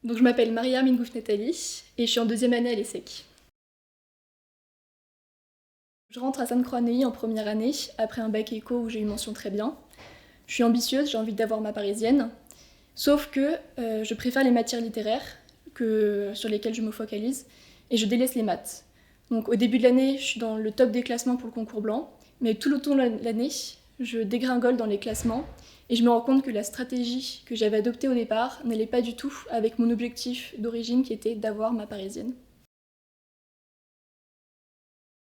Donc je m'appelle Maria Mingouf Nathalie et je suis en deuxième année à l'ESSEC. Je rentre à Sainte-Croix-Neuilly en première année, après un bac éco où j'ai eu mention très bien. Je suis ambitieuse, j'ai envie d'avoir ma parisienne, sauf que je préfère les matières littéraires sur lesquelles je me focalise et je délaisse les maths. Donc au début de l'année, je suis dans le top des classements pour le concours blanc, mais tout le long de l'année, je dégringole dans les classements et je me rends compte que la stratégie que j'avais adoptée au départ n'allait pas du tout avec mon objectif d'origine qui était d'avoir ma parisienne.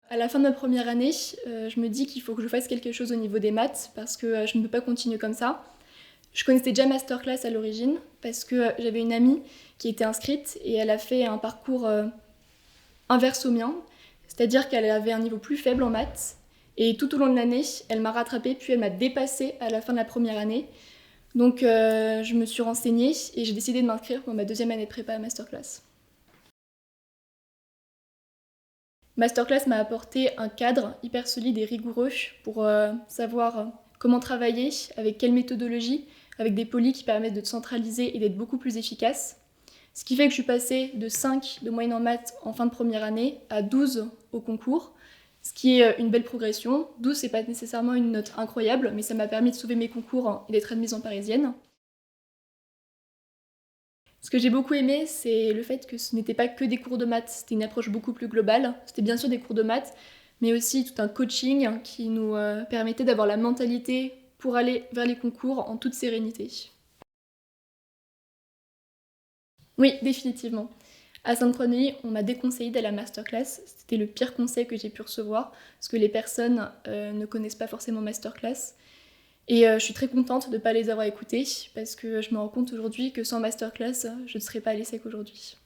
À la fin de ma première année, je me dis qu'il faut que je fasse quelque chose au niveau des maths parce que je ne peux pas continuer comme ça. Je connaissais déjà Masterclass à l'origine parce que j'avais une amie qui était inscrite et elle a fait un parcours inverse au mien, c'est-à-dire qu'elle avait un niveau plus faible en maths et tout au long de l'année, elle m'a rattrapée puis elle m'a dépassée à la fin de la première année. Donc je me suis renseignée et j'ai décidé de m'inscrire pour ma deuxième année de prépa à Masterclass. Masterclass m'a apporté un cadre hyper solide et rigoureux pour savoir comment travailler, avec quelle méthodologie, avec des polis qui permettent de te centraliser et d'être beaucoup plus efficace. Ce qui fait que je suis passée de 5 de moyenne en maths en fin de première année à 12 au concours, ce qui est une belle progression. 12, c'est pas nécessairement une note incroyable, mais ça m'a permis de sauver mes concours et d'être admise en parisienne. Ce que j'ai beaucoup aimé, c'est le fait que ce n'était pas que des cours de maths, c'était une approche beaucoup plus globale. C'était bien sûr des cours de maths, mais aussi tout un coaching qui nous permettait d'avoir la mentalité pour aller vers les concours en toute sérénité. Oui, définitivement. À Sainte-Croix-Neuilly, on m'a déconseillé d'aller à la masterclass. C'était le pire conseil que j'ai pu recevoir, parce que les personnes ne connaissent pas forcément masterclass. Et je suis très contente de ne pas les avoir écoutés, parce que je me rends compte aujourd'hui que sans masterclass, je ne serais pas à l'ESSEC aujourd'hui.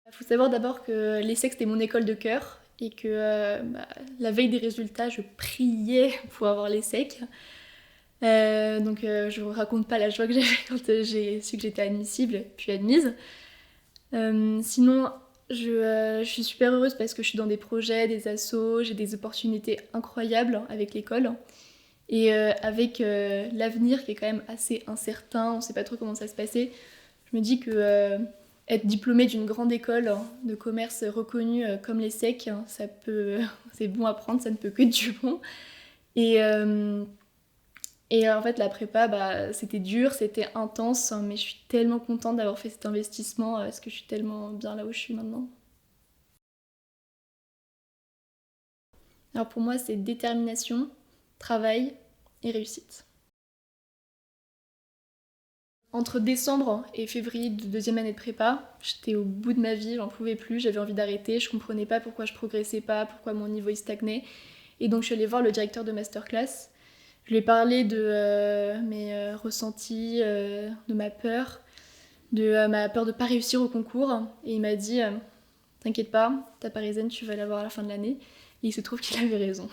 Il faut savoir d'abord que l'ESSEC c'était mon école de cœur, et que la veille des résultats, je priais pour avoir l'ESSEC. Donc je vous raconte pas la joie que j'avais quand j'ai su que j'étais admissible, puis admise. Sinon, je suis super heureuse parce que je suis dans des projets, des assos, j'ai des opportunités incroyables avec l'école. Et avec l'avenir qui est quand même assez incertain, on sait pas trop comment ça va se passer, je me dis que être diplômée d'une grande école de commerce reconnue comme l'ESSEC, c'est bon à prendre, ça ne peut que être du bon. Et, euh, et en fait, la prépa, c'était dur, c'était intense, mais je suis tellement contente d'avoir fait cet investissement parce que je suis tellement bien là où je suis maintenant. Alors pour moi, c'est détermination, travail et réussite. Entre décembre et février de deuxième année de prépa, j'étais au bout de ma vie, j'en pouvais plus, j'avais envie d'arrêter, je comprenais pas pourquoi je progressais pas, pourquoi mon niveau il stagnait. Et donc je suis allée voir le directeur de masterclass. Je lui ai parlé de mes ressentis, de ma peur, de ma peur de pas réussir au concours. Et il m'a dit t'inquiète pas, ta parisienne, tu vas l'avoir à la fin de l'année. Et il se trouve qu'il avait raison.